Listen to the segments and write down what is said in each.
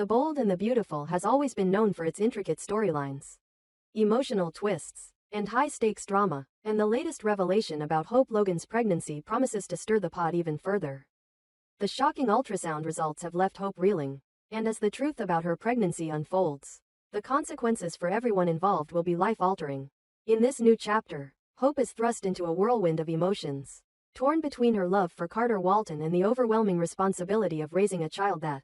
The Bold and the Beautiful has always been known for its intricate storylines, emotional twists, and high-stakes drama, and the latest revelation about Hope Logan's pregnancy promises to stir the pot even further. The shocking ultrasound results have left Hope reeling, and as the truth about her pregnancy unfolds, the consequences for everyone involved will be life-altering. In this new chapter, Hope is thrust into a whirlwind of emotions, torn between her love for Carter Walton and the overwhelming responsibility of raising a child that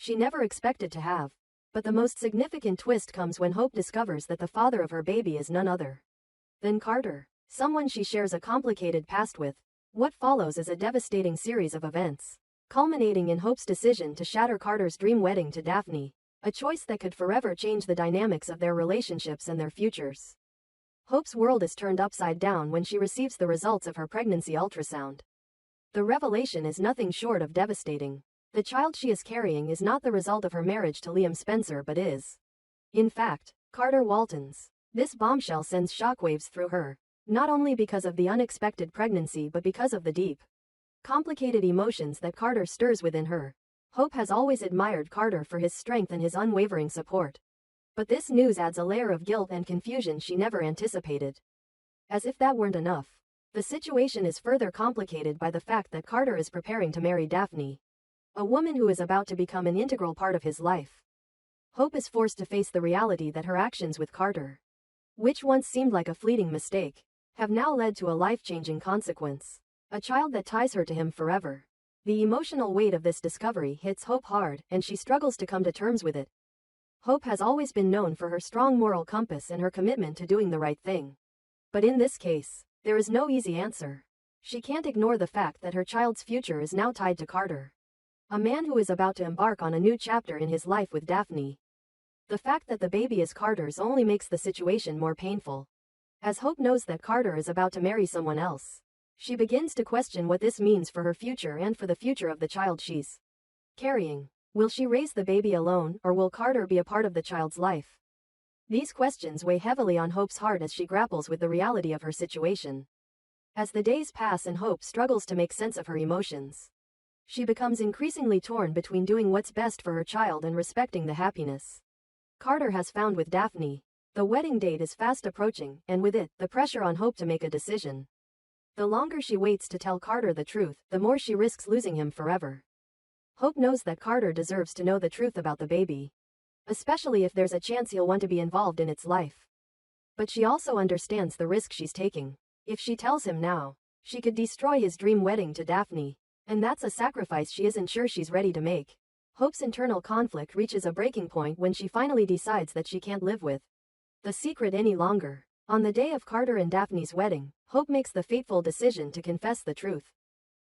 she never expected to have. But the most significant twist comes when Hope discovers that the father of her baby is none other than Carter, someone she shares a complicated past with. What follows is a devastating series of events, culminating in Hope's decision to shatter Carter's dream wedding to Daphne, a choice that could forever change the dynamics of their relationships and their futures. Hope's world is turned upside down when she receives the results of her pregnancy ultrasound. The revelation is nothing short of devastating. The child she is carrying is not the result of her marriage to Liam Spencer but is, in fact, Carter Walton's. This bombshell sends shockwaves through her, not only because of the unexpected pregnancy but because of the deep, complicated emotions that Carter stirs within her. Hope has always admired Carter for his strength and his unwavering support. But this news adds a layer of guilt and confusion she never anticipated. As if that weren't enough, the situation is further complicated by the fact that Carter is preparing to marry Daphne, a woman who is about to become an integral part of his life. Hope is forced to face the reality that her actions with Carter, which once seemed like a fleeting mistake, have now led to a life-changing consequence, a child that ties her to him forever. The emotional weight of this discovery hits Hope hard, and she struggles to come to terms with it. Hope has always been known for her strong moral compass and her commitment to doing the right thing. But in this case, there is no easy answer. She can't ignore the fact that her child's future is now tied to Carter, a man who is about to embark on a new chapter in his life with Daphne. The fact that the baby is Carter's only makes the situation more painful. As Hope knows that Carter is about to marry someone else, she begins to question what this means for her future and for the future of the child she's carrying. Will she raise the baby alone, or will Carter be a part of the child's life? These questions weigh heavily on Hope's heart as she grapples with the reality of her situation. As the days pass and Hope struggles to make sense of her emotions, she becomes increasingly torn between doing what's best for her child and respecting the happiness Carter has found with Daphne. The wedding date is fast approaching, and with it, the pressure on Hope to make a decision. The longer she waits to tell Carter the truth, the more she risks losing him forever. Hope knows that Carter deserves to know the truth about the baby, especially if there's a chance he'll want to be involved in its life. But she also understands the risk she's taking. If she tells him now, she could destroy his dream wedding to Daphne, and that's a sacrifice she isn't sure she's ready to make. Hope's internal conflict reaches a breaking point when she finally decides that she can't live with the secret any longer. On the day of Carter and Daphne's wedding, Hope makes the fateful decision to confess the truth.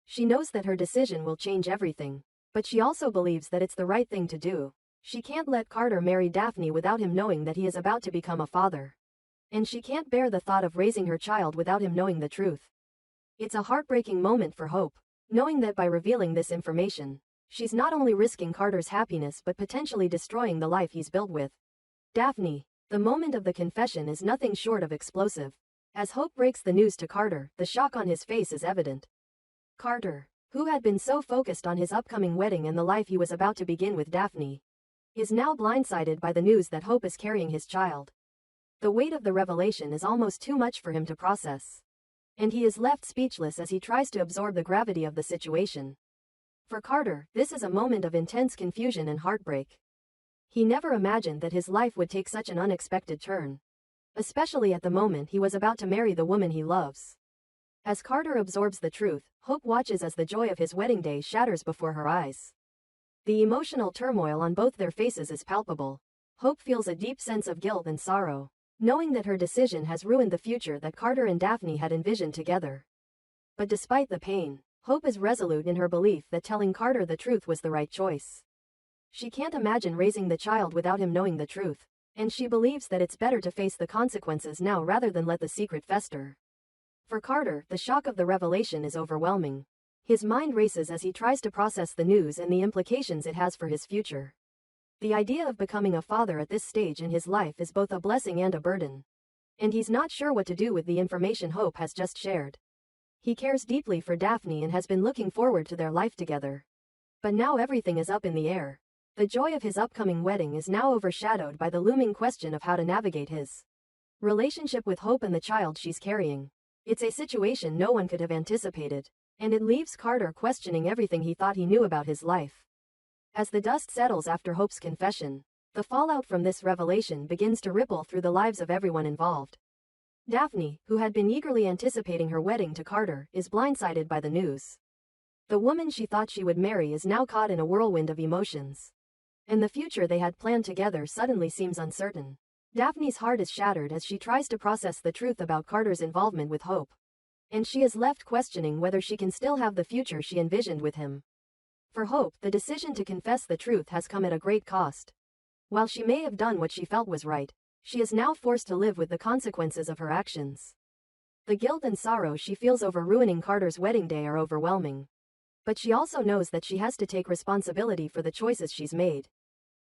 She knows that her decision will change everything, but she also believes that it's the right thing to do. She can't let Carter marry Daphne without him knowing that he is about to become a father. And she can't bear the thought of raising her child without him knowing the truth. It's a heartbreaking moment for Hope, knowing that by revealing this information, she's not only risking Carter's happiness but potentially destroying the life he's built with Daphne. The moment of the confession is nothing short of explosive. As Hope breaks the news to Carter, the shock on his face is evident. Carter, who had been so focused on his upcoming wedding and the life he was about to begin with Daphne, is now blindsided by the news that Hope is carrying his child. The weight of the revelation is almost too much for him to process, and he is left speechless as he tries to absorb the gravity of the situation. For Carter, this is a moment of intense confusion and heartbreak. He never imagined that his life would take such an unexpected turn, especially at the moment he was about to marry the woman he loves. As Carter absorbs the truth, Hope watches as the joy of his wedding day shatters before her eyes. The emotional turmoil on both their faces is palpable. Hope feels a deep sense of guilt and sorrow, knowing that her decision has ruined the future that Carter and Daphne had envisioned together. But despite the pain, Hope is resolute in her belief that telling Carter the truth was the right choice. She can't imagine raising the child without him knowing the truth, and she believes that it's better to face the consequences now rather than let the secret fester. For Carter, the shock of the revelation is overwhelming. His mind races as he tries to process the news and the implications it has for his future. The idea of becoming a father at this stage in his life is both a blessing and a burden. And he's not sure what to do with the information Hope has just shared. He cares deeply for Daphne and has been looking forward to their life together. But now everything is up in the air. The joy of his upcoming wedding is now overshadowed by the looming question of how to navigate his relationship with Hope and the child she's carrying. It's a situation no one could have anticipated, and it leaves Carter questioning everything he thought he knew about his life. As the dust settles after Hope's confession, the fallout from this revelation begins to ripple through the lives of everyone involved. Daphne, who had been eagerly anticipating her wedding to Carter, is blindsided by the news. The woman she thought she would marry is now caught in a whirlwind of emotions, and the future they had planned together suddenly seems uncertain. Daphne's heart is shattered as she tries to process the truth about Carter's involvement with Hope, and she is left questioning whether she can still have the future she envisioned with him. For Hope, the decision to confess the truth has come at a great cost. While she may have done what she felt was right, she is now forced to live with the consequences of her actions. The guilt and sorrow she feels over ruining Carter's wedding day are overwhelming. But she also knows that she has to take responsibility for the choices she's made.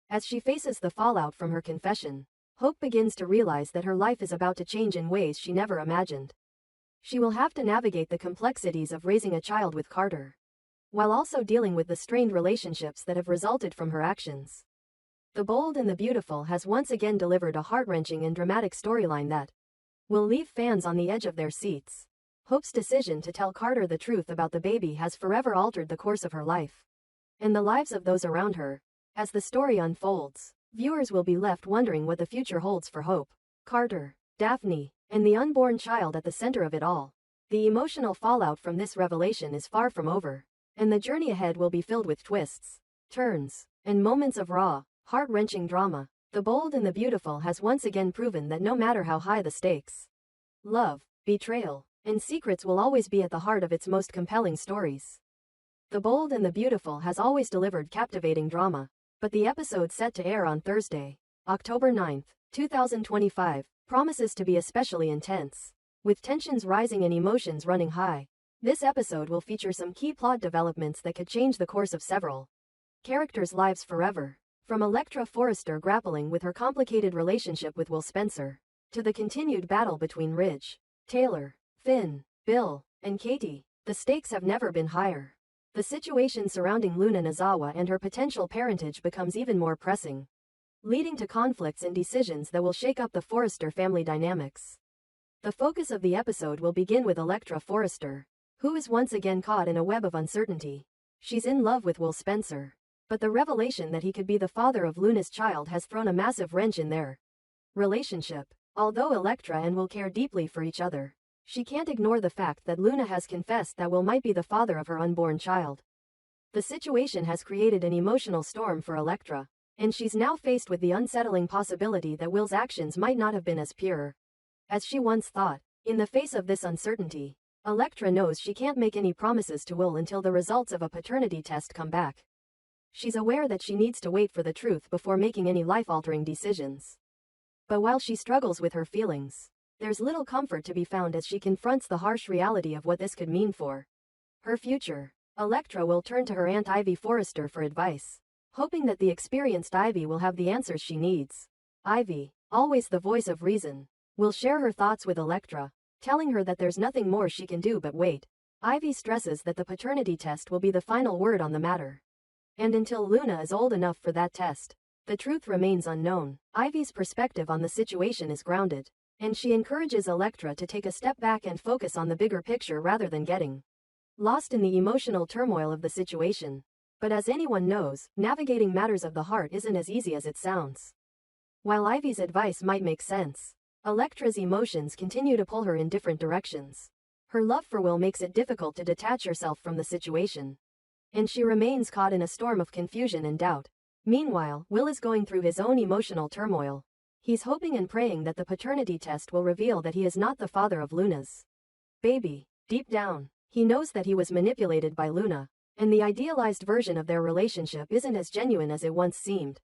As she faces the fallout from her confession, Hope begins to realize that her life is about to change in ways she never imagined. She will have to navigate the complexities of raising a child with Carter, while also dealing with the strained relationships that have resulted from her actions. The Bold and the Beautiful has once again delivered a heart-wrenching and dramatic storyline that will leave fans on the edge of their seats. Hope's decision to tell Carter the truth about the baby has forever altered the course of her life and the lives of those around her. As the story unfolds, viewers will be left wondering what the future holds for Hope, Carter, Daphne, and the unborn child at the center of it all. The emotional fallout from this revelation is far from over, and the journey ahead will be filled with twists, turns, and moments of raw, heart-wrenching drama. The Bold and the Beautiful has once again proven that no matter how high the stakes, love, betrayal, and secrets will always be at the heart of its most compelling stories. The Bold and the Beautiful has always delivered captivating drama, but the episode set to air on Thursday, October 9, 2025, promises to be especially intense, with tensions rising and emotions running high. This episode will feature some key plot developments that could change the course of several characters' lives forever. From Elektra Forrester grappling with her complicated relationship with Will Spencer, to the continued battle between Ridge, Taylor, Finn, Bill, and Katie, the stakes have never been higher. The situation surrounding Luna Nozawa and her potential parentage becomes even more pressing, leading to conflicts and decisions that will shake up the Forrester family dynamics. The focus of the episode will begin with Elektra Forrester, who is once again caught in a web of uncertainty. She's in love with Will Spencer, but the revelation that he could be the father of Luna's child has thrown a massive wrench in their relationship. Although Elektra and Will care deeply for each other, she can't ignore the fact that Luna has confessed that Will might be the father of her unborn child. The situation has created an emotional storm for Elektra, and she's now faced with the unsettling possibility that Will's actions might not have been as pure as she once thought. In the face of this uncertainty, Elektra knows she can't make any promises to Will until the results of a paternity test come back. She's aware that she needs to wait for the truth before making any life-altering decisions. But while she struggles with her feelings, there's little comfort to be found as she confronts the harsh reality of what this could mean for her future. Elektra will turn to her Aunt Ivy Forrester for advice, hoping that the experienced Ivy will have the answers she needs. Ivy, always the voice of reason, will share her thoughts with Elektra, telling her that there's nothing more she can do but wait. Ivy stresses that the paternity test will be the final word on the matter, and until Luna is old enough for that test, the truth remains unknown. Ivy's perspective on the situation is grounded, and she encourages Elektra to take a step back and focus on the bigger picture rather than getting lost in the emotional turmoil of the situation. But as anyone knows, navigating matters of the heart isn't as easy as it sounds. While Ivy's advice might make sense, Elektra's emotions continue to pull her in different directions. Her love for Will makes it difficult to detach herself from the situation, and she remains caught in a storm of confusion and doubt. Meanwhile, Will is going through his own emotional turmoil. He's hoping and praying that the paternity test will reveal that he is not the father of Luna's baby. Deep down, he knows that he was manipulated by Luna, and the idealized version of their relationship isn't as genuine as it once seemed.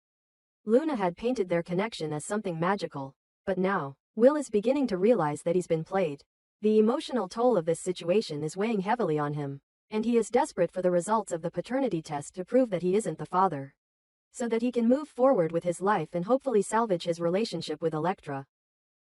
Luna had painted their connection as something magical, but now, Will is beginning to realize that he's been played. The emotional toll of this situation is weighing heavily on him, and he is desperate for the results of the paternity test to prove that he isn't the father, so that he can move forward with his life and hopefully salvage his relationship with Elektra.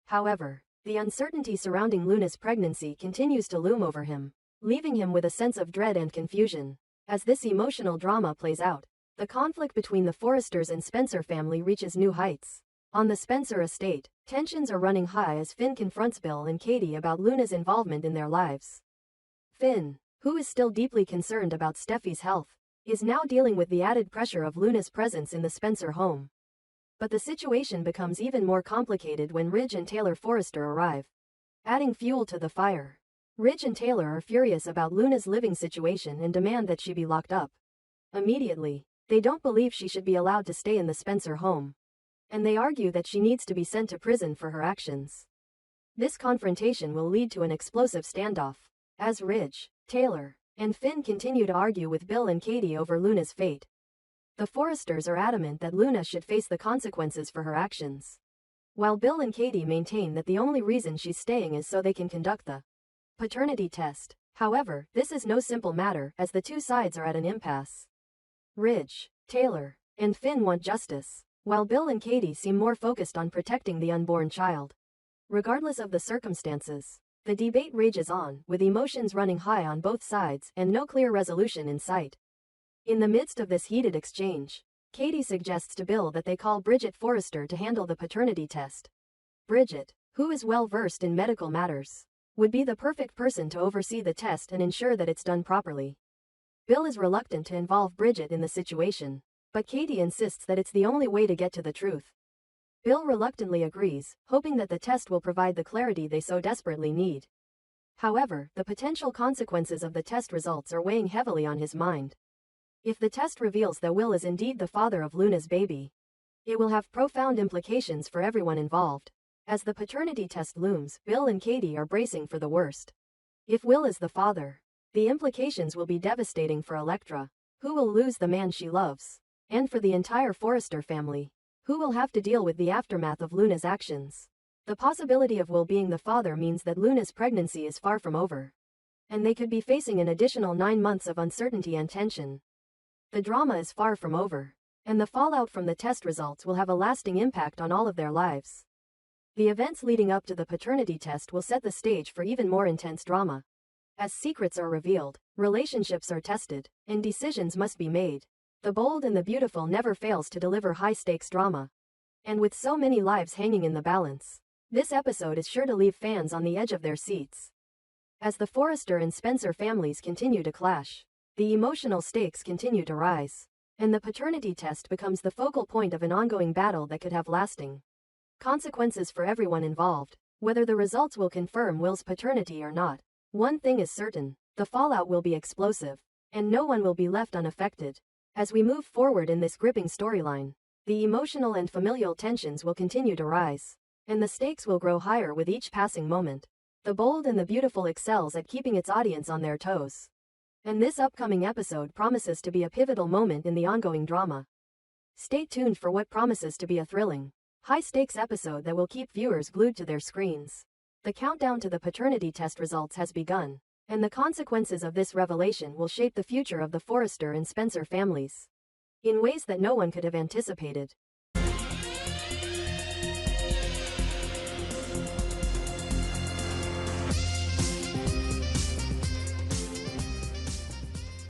However, the uncertainty surrounding Luna's pregnancy continues to loom over him, leaving him with a sense of dread and confusion. As this emotional drama plays out, The conflict between the Forresters and Spencer family reaches new heights. On the Spencer estate, tensions are running high as Finn confronts Bill and Katie about Luna's involvement in their lives. Finn, who is still deeply concerned about Steffi's health, is now dealing with the added pressure of Luna's presence in the Spencer home. But the situation becomes even more complicated when Ridge and Taylor Forrester arrive, adding fuel to the fire. Ridge and Taylor are furious about Luna's living situation and demand that she be locked up. Immediately, they don't believe she should be allowed to stay in the Spencer home, and they argue that she needs to be sent to prison for her actions. This confrontation will lead to an explosive standoff, as Ridge, Taylor, and Finn continue to argue with Bill and Katie over Luna's fate. The Forresters are adamant that Luna should face the consequences for her actions, while Bill and Katie maintain that the only reason she's staying is so they can conduct the paternity test. However, this is no simple matter as the two sides are at an impasse. Ridge, Taylor, and Finn want justice, while Bill and Katie seem more focused on protecting the unborn child. Regardless of the circumstances, the debate rages on, with emotions running high on both sides and no clear resolution in sight. In the midst of this heated exchange, Katie suggests to Bill that they call Bridget Forrester to handle the paternity test. Bridget, who is well versed in medical matters, would be the perfect person to oversee the test and ensure that it's done properly. Bill is reluctant to involve Bridget in the situation, but Katie insists that it's the only way to get to the truth. Bill reluctantly agrees, hoping that the test will provide the clarity they so desperately need. However, the potential consequences of the test results are weighing heavily on his mind. If the test reveals that Will is indeed the father of Luna's baby, it will have profound implications for everyone involved. As the paternity test looms, Bill and Katie are bracing for the worst. If Will is the father, the implications will be devastating for Elektra, who will lose the man she loves, and for the entire Forrester family, who will have to deal with the aftermath of Luna's actions. The possibility of Will being the father means that Luna's pregnancy is far from over, and they could be facing an additional 9 months of uncertainty and tension. The drama is far from over, and the fallout from the test results will have a lasting impact on all of their lives. The events leading up to the paternity test will set the stage for even more intense drama. As secrets are revealed, relationships are tested, and decisions must be made. The Bold and the Beautiful never fails to deliver high-stakes drama. And with so many lives hanging in the balance, this episode is sure to leave fans on the edge of their seats. As the Forrester and Spencer families continue to clash, the emotional stakes continue to rise, and the paternity test becomes the focal point of an ongoing battle that could have lasting consequences for everyone involved, whether the results will confirm Will's paternity or not. One thing is certain, the fallout will be explosive, and no one will be left unaffected. As we move forward in this gripping storyline, the emotional and familial tensions will continue to rise, and the stakes will grow higher with each passing moment. The Bold and the Beautiful excels at keeping its audience on their toes, and this upcoming episode promises to be a pivotal moment in the ongoing drama. Stay tuned for what promises to be a thrilling, high-stakes episode that will keep viewers glued to their screens. The countdown to the paternity test results has begun, and the consequences of this revelation will shape the future of the Forrester and Spencer families in ways that no one could have anticipated.